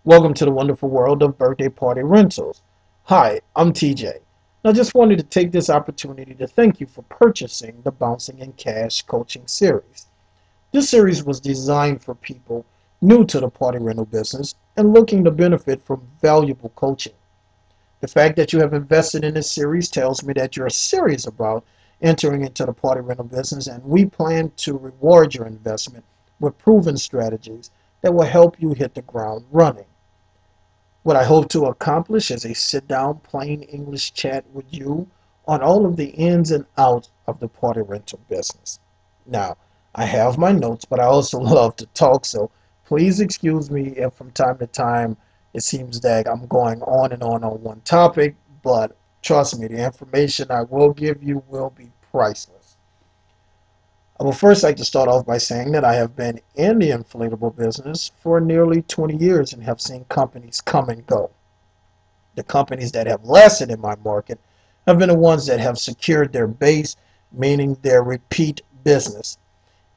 Welcome to the wonderful world of birthday party rentals. Hi, I'm TJ. I just wanted to take this opportunity to thank you for purchasing the Bouncing in Cash coaching series. This series was designed for people new to the party rental business and looking to benefit from valuable coaching. The fact that you have invested in this series tells me that you're serious about entering into the party rental business, and we plan to reward your investment with proven strategies that will help you hit the ground running. What I hope to accomplish is a sit down, plain English chat with you on all of the ins and outs of the party rental business. Now, I have my notes, but I also love to talk, so please excuse me if from time to time it seems that I'm going on one topic, but trust me, the information I will give you will be priceless. I would first like to start off by saying that I have been in the inflatable business for nearly 20 years and have seen companies come and go. The companies that have lasted in my market have been the ones that have secured their base, meaning their repeat business.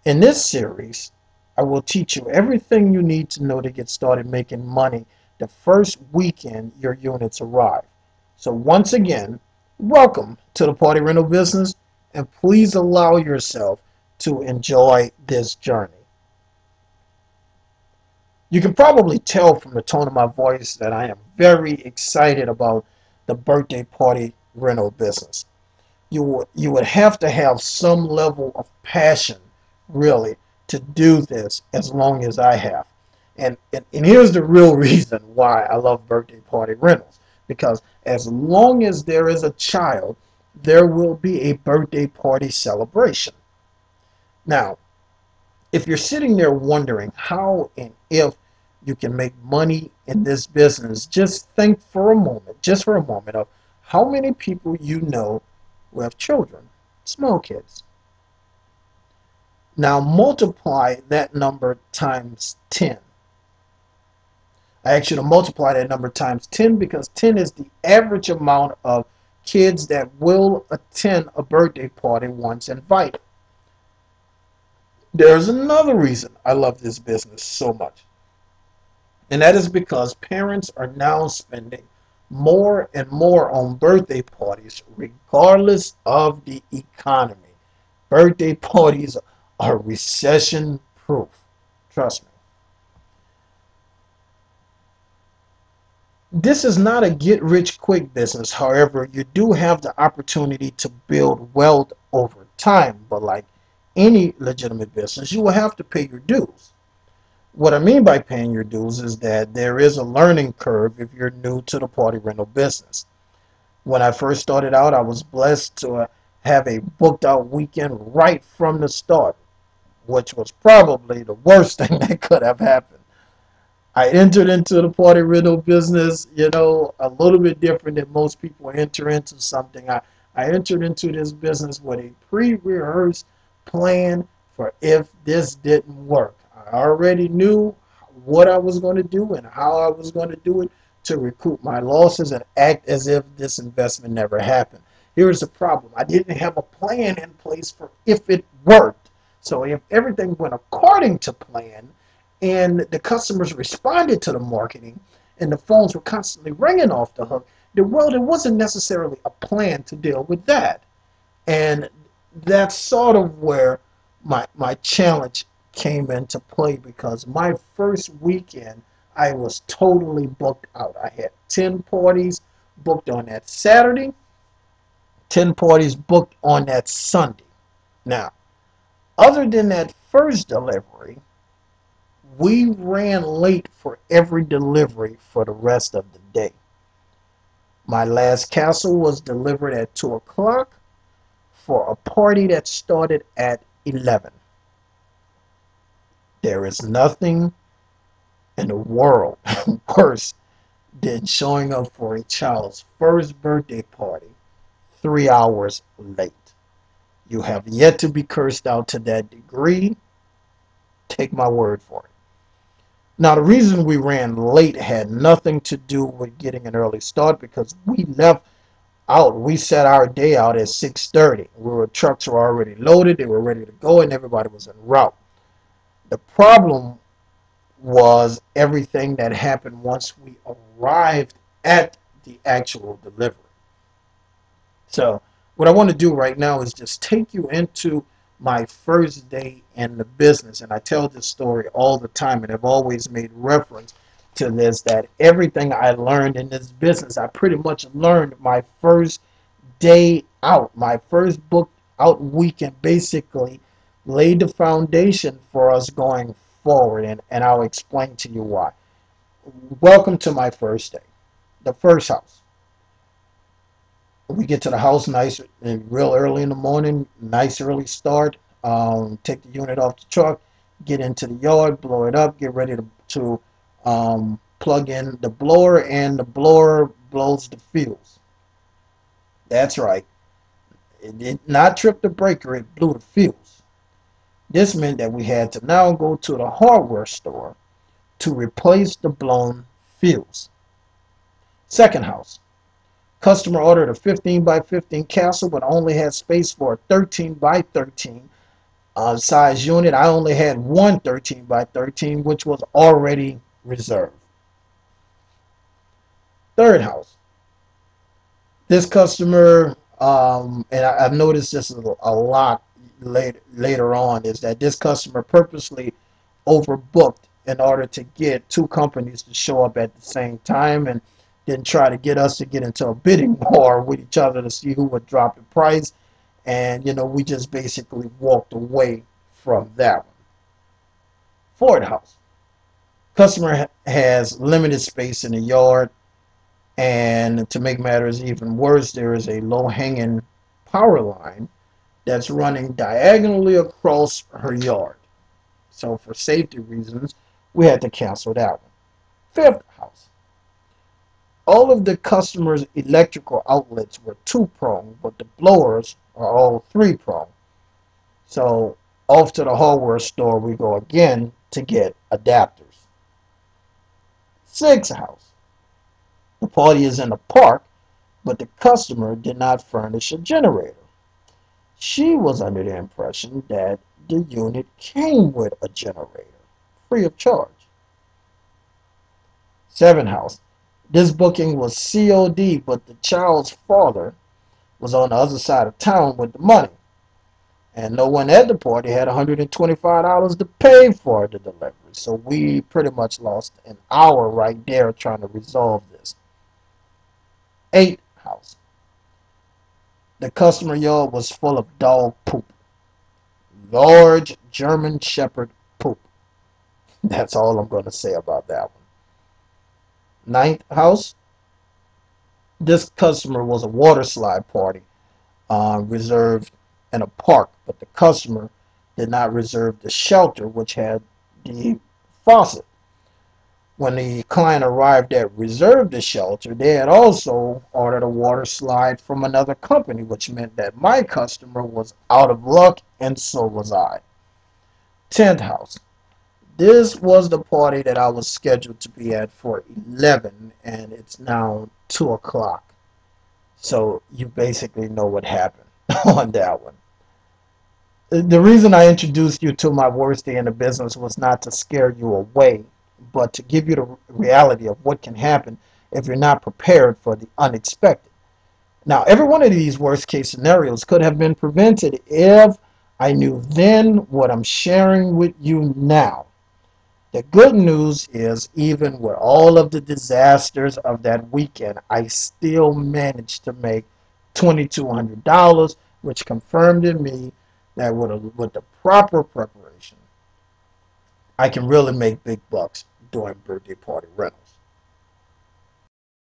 In this series, I will teach you everything you need to know to get started making money the first weekend your units arrive. So once again, welcome to the party rental business, and please allow yourself to enjoy this journey. You can probably tell from the tone of my voice that I am very excited about the birthday party rental business. You would have to have some level of passion, really, to do this as long as I have. And here's the real reason why I love birthday party rentals. Because as long as there is a child, there will be a birthday party celebration. Now, if you're sitting there wondering how and if you can make money in this business, just think for a moment, just for a moment, of how many people you know who have children, small kids. Now multiply that number times 10. I ask you to multiply that number times 10 because 10 is the average amount of kids that will attend a birthday party once invited. There's another reason I love this business so much. And that is because parents are now spending more and more on birthday parties, regardless of the economy. Birthday parties are recession proof. Trust me. This is not a get rich quick business. However, you do have the opportunity to build wealth over time. But like any legitimate business, you will have to pay your dues. What I mean by paying your dues is that there is a learning curve if you're new to the party rental business. When I first started out, I was blessed to have a booked out weekend right from the start, which was probably the worst thing that could have happened. I entered into the party rental business, a little bit different than most people enter into something. I entered into this business with a pre-rehearsed plan for if this didn't work. I already knew what I was going to do and how I was going to do it to recoup my losses and act as if this investment never happened. Here's the problem. I didn't have a plan in place for if it worked. So if everything went according to plan, and the customers responded to the marketing and the phones were constantly ringing off the hook, there wasn't necessarily a plan to deal with that. And that's sort of where my challenge came into play, because my first weekend I was totally booked out. I had 10 parties booked on that Saturday, 10 parties booked on that Sunday. Now, other than that first delivery, we ran late for every delivery for the rest of the day. My last castle was delivered at 2 o'clock for a party that started at 11. There is nothing in the world worse than showing up for a child's first birthday party 3 hours late. You have yet to be cursed out to that degree. Take my word for it. Now, the reason we ran late had nothing to do with getting an early start, because we left out. We set our day out at 6:30. Trucks were already loaded, they were ready to go, and everybody was en route. The problem was everything that happened once we arrived at the actual delivery. So what I want to do right now is just take you into my first day in the business. And I tell this story all the time, and I've always made reference to this, that everything I learned in this business, I pretty much learned my first day out, my first book out weekend, basically laid the foundation for us going forward. And I'll explain to you why. Welcome to my first day. The first house. We get to the house nice and real early in the morning, nice early start. Take the unit off the truck, get into the yard, blow it up, get ready to plug in the blower, and the blower blows the fuse. That's right. It did not trip the breaker, it blew the fuse. This meant that we had to now go to the hardware store to replace the blown fuse. Second house. Customer ordered a 15 by 15 castle but only had space for a 13 by 13 size unit. I only had one 13 by 13, which was already reserved. Third house. This customer, and I've noticed this a lot later on, is that this customer purposely overbooked in order to get two companies to show up at the same time, and then try to get us to get into a bidding war with each other to see who would drop the price. And we just basically walked away from that one. Fourth house. Customer has limited space in the yard, and to make matters even worse, there is a low-hanging power line that's running diagonally across her yard. So for safety reasons, we had to cancel that one. Fifth house. All of the customers' electrical outlets were two-prong, but the blowers are all three-prong. So off to the hardware store we go again to get adapters. Sixth house. The party is in the park, but the customer did not furnish a generator. She was under the impression that the unit came with a generator, free of charge. Seventh house. This booking was COD, but the child's father was on the other side of town with the money. And no one at the party had $125 to pay for the delivery. So we pretty much lost an hour right there trying to resolve this. Eighth house. The customer yard was full of dog poop. Large German Shepherd poop. That's all I'm going to say about that one. Ninth house. This customer was a water slide party reserved in a park, but the customer did not reserve the shelter, which had the faucet. When the client arrived at reserve the shelter, they had also ordered a water slide from another company, which meant that my customer was out of luck, and so was I. 10th house. This was the party that I was scheduled to be at for 11, and it's now 2 o'clock. So you basically know what happened on that one. The reason I introduced you to my worst day in the business was not to scare you away, but to give you the reality of what can happen if you're not prepared for the unexpected. Now, every one of these worst case scenarios could have been prevented if I knew then what I'm sharing with you now. The good news is, even with all of the disasters of that weekend, I still managed to make $2,200, which confirmed in me that with the proper preparation, I can really make big bucks doing birthday party rentals.